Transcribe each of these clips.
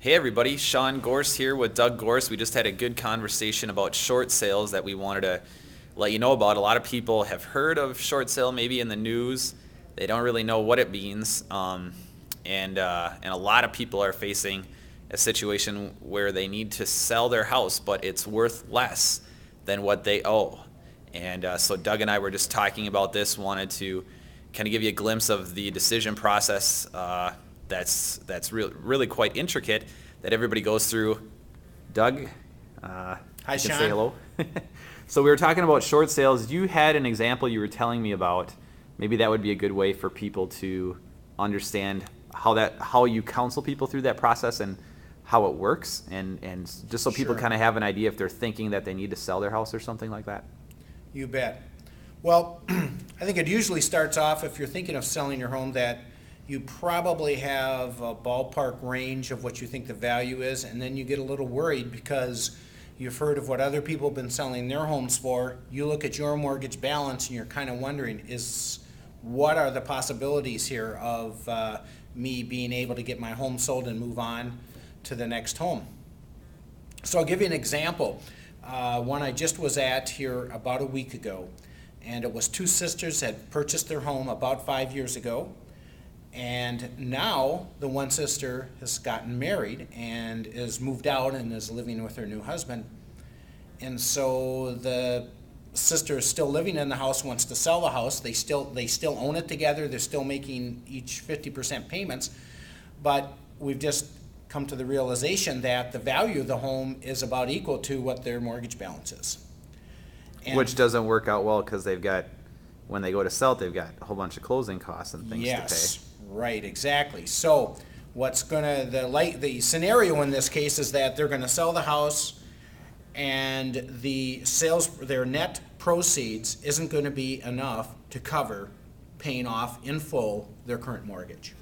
Hey everybody, Sean Goerss here with Doug Goerss. We just had a good conversation about short sales that we wanted to let you know about. A lot of people have heard of short sale maybe in the news. They don't really know what it means. And a lot of people are facing a situation where they need to sell their house, but it's worth less than what they owe. And so Doug and I were just talking about this, wanted to kind of give you a glimpse of the decision process that's really quite intricate that everybody goes through. Doug, Hi, you Sean. can say hello. So we were talking about short sales. You had an example you were telling me about. Maybe that would be a good way for people to understand how you counsel people through that process and how it works, and just so people Sure. kind of have an idea if they're thinking that they need to sell their house or something like that. You bet. Well, I think it usually starts off, if you're thinking of selling your home, that you probably have a ballpark range of what you think the value is, and then you get a little worried because you've heard of what other people have been selling their homes for. You look at your mortgage balance and you're kind of wondering, what are the possibilities here of me being able to get my home sold and move on to the next home? So I'll give you an example. One I just was at here about a week ago, and it was two sisters had purchased their home about 5 years ago, and now the one sister has gotten married and is moved out and is living with her new husband. And so the sister is still living in the house, wants to sell the house. They still own it together. They're still making each 50% payments, but we've just come to the realization that the value of the home is about equal to what their mortgage balance is. And Which doesn't work out well because when they go to sell it, they've got a whole bunch of closing costs and things to yes, right, exactly. So the scenario in this case is that they're gonna sell the house, and their net proceeds isn't gonna be enough to cover paying off in full their current mortgage.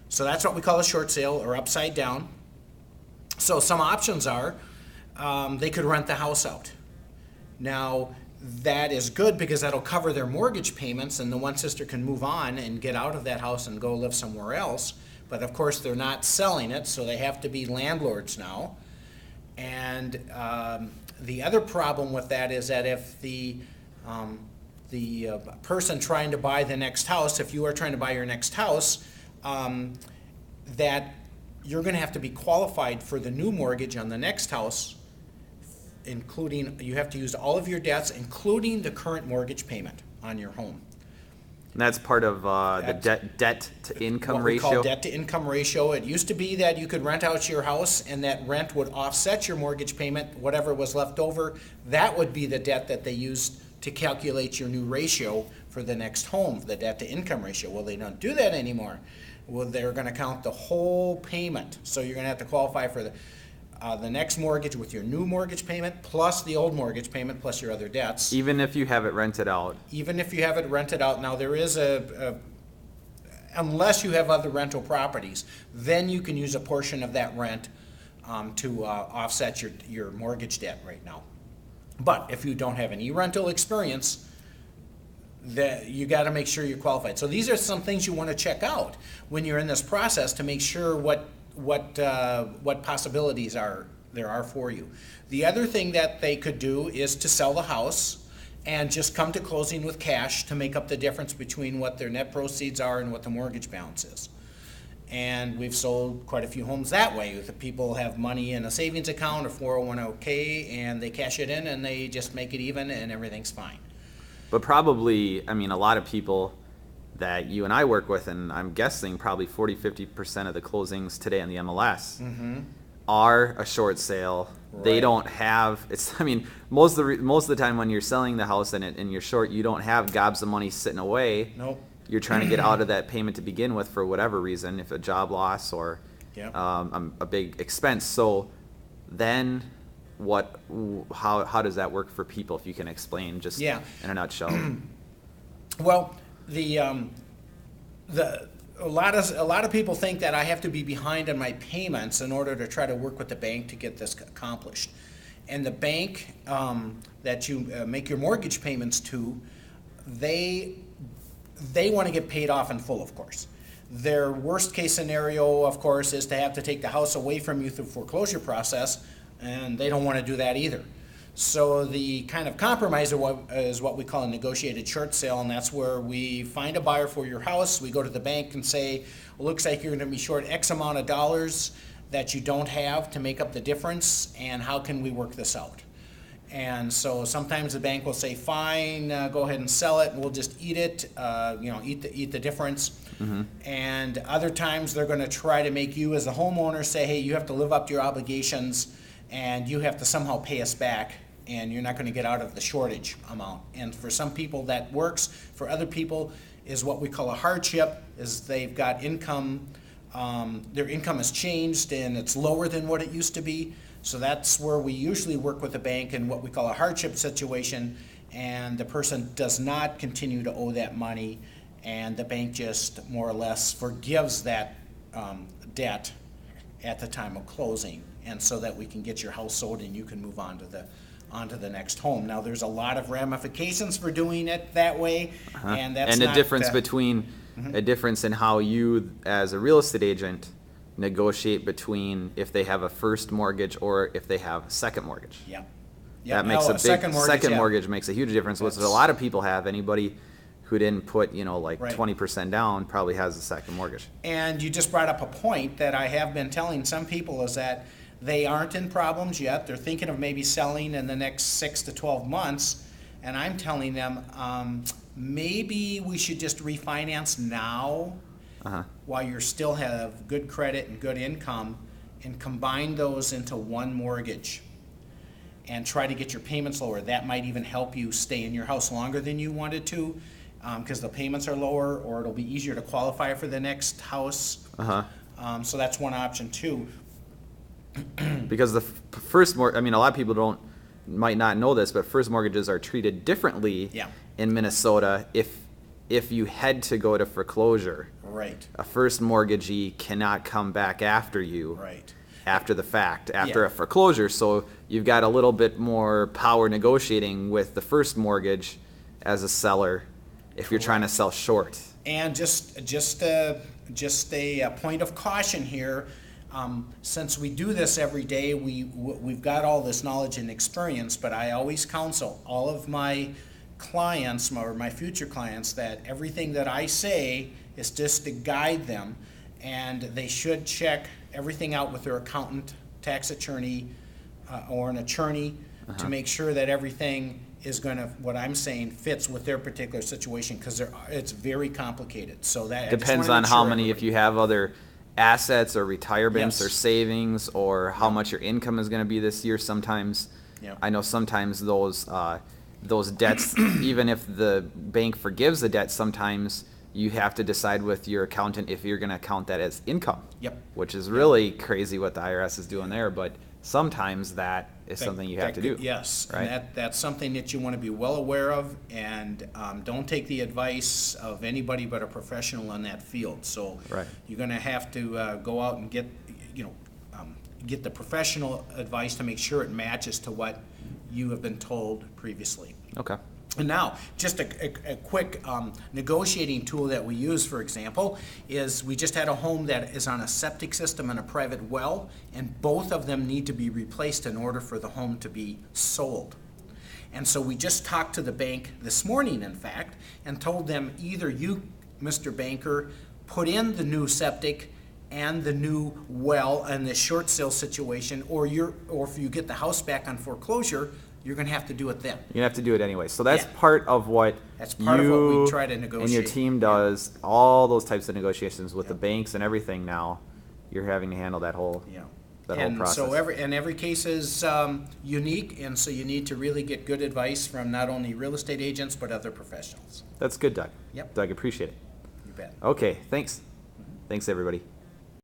So that's what we call a short sale, or upside down. So some options are, they could rent the house out. Now, that is good because that'll cover their mortgage payments, and the one sister can move on and get out of that house and go live somewhere else. But of course, they're not selling it, so they have to be landlords now. And the other problem with that is that if the person trying to buy the next house, if you are trying to buy your next house, that you're going to have to be qualified for the new mortgage on the next house, including, you have to use all of your debts, including the current mortgage payment on your home. And that's part of the debt to income What we ratio. call debt to income ratio. It used to be that you could rent out your house and that rent would offset your mortgage payment, whatever was left over. That would be the debt that they used to calculate your new ratio for the next home, the debt to income ratio. Well, they don't do that anymore. Well, they're going to count the whole payment. So you're going to have to qualify for the next mortgage with your new mortgage payment plus the old mortgage payment plus your other debts. Even if you have it rented out. Even if you have it rented out. Now, there is unless you have other rental properties, then you can use a portion of that rent to offset your mortgage debt right now. But if you don't have any rental experience, you got to make sure you're qualified. So these are some things you want to check out when you're in this process to make sure what possibilities there are for you. The other thing that they could do is to sell the house and just come to closing with cash to make up the difference between what their net proceeds are and what the mortgage balance is. And we've sold quite a few homes that way. The people have money in a savings account or 401k, and they cash it in and they just make it even and everything's fine. But probably, a lot of people that you and I work with, and I'm guessing probably 40-50% of the closings today on the MLS are a short sale. Right. They don't have, most of the time when you're selling the house and you're short, you don't have gobs of money sitting away. Nope. You're trying to get out of that payment to begin with for whatever reason, if a job loss or Yep. a big expense. So then how does that work for people, if you can explain just Yeah. in a nutshell? Well, a lot of people think that I have to be behind on my payments in order to try to work with the bank to get this accomplished. And the bank that you make your mortgage payments to, they want to get paid off in full, of course. Their worst case scenario, of course, is to have to take the house away from you through foreclosure process, and they don't want to do that either. So the kind of compromise is what we call a negotiated short sale, and that's where we find a buyer for your house. We go to the bank and say, looks like you're going to be short X amount of dollars that you don't have to make up the difference, and how can we work this out? And so sometimes the bank will say, fine, go ahead and sell it, and we'll just eat it, eat the difference. And other times they're going to try to make you as a homeowner say, hey, you have to live up to your obligations, and you have to somehow pay us back, and you're not going to get out of the shortage amount. And for some people that works. For other people is what we call a hardship, is they've got income, their income has changed and it's lower than what it used to be. So that's where we usually work with the bank in what we call a hardship situation, and the person does not continue to owe that money, and the bank just more or less forgives that debt at the time of closing, and so that we can get your house sold and you can move on to the next home. Now, there's a lot of ramifications for doing it that way, and that's and not a difference between a difference in how you, as a real estate agent, negotiate between if they have a first mortgage or if they have a second mortgage. Yeah. That makes a big second mortgage makes a huge difference, which a lot of people have. Anybody who didn't put, like 20% down probably has a second mortgage. And you just brought up a point that I have been telling some people, is that they aren't in problems yet. They're thinking of maybe selling in the next 6 to 12 months. And I'm telling them, maybe we should just refinance now while you still have good credit and good income, and combine those into one mortgage and try to get your payments lower. That might even help you stay in your house longer than you wanted to, because the payments are lower, or it'll be easier to qualify for the next house. So that's one option too. Because the first mortgage, a lot of people might not know this, but first mortgages are treated differently in Minnesota if you had to go to foreclosure. Right. A first mortgagee cannot come back after you after the fact, after a foreclosure. So you've got a little bit more power negotiating with the first mortgage as a seller if you're trying to sell short. And just a point of caution here. Since we do this every day, we've got all this knowledge and experience, but I always counsel all of my clients, or my future clients, that everything that I say is just to guide them, and they should check everything out with their accountant, tax attorney, or an attorney to make sure that everything is going to, what I'm saying, fits with their particular situation, because it's very complicated. So that depends on how many, if you have other assets or retirements or savings, or how much your income is going to be this year. Sometimes I know sometimes those debts, even if the bank forgives the debt, sometimes you have to decide with your accountant if you're going to count that as income. Which is really crazy what the IRS is doing there, but sometimes that is something you have to do. Yes, right? And that's something that you want to be well aware of, and don't take the advice of anybody but a professional in that field. So you're going to have to go out and get the professional advice to make sure it matches to what you have been told previously. Okay. And now, just a quick negotiating tool that we use, for example, is we just had a home that is on a septic system and a private well, and both of them need to be replaced in order for the home to be sold. And so we just talked to the bank this morning, in fact, and told them, either you, Mr. Banker, put in the new septic and the new well in this short sale situation, or if you get the house back on foreclosure, you're going to have to do it then. You're going to have to do it anyway. So that's part of what we try to negotiate. And your team does, all those types of negotiations with the banks and everything now. You're having to handle that whole process. So every case is unique, and so you need to really get good advice from not only real estate agents but other professionals. That's good, Doug. Doug, appreciate it. You bet. Okay, thanks. Thanks, everybody.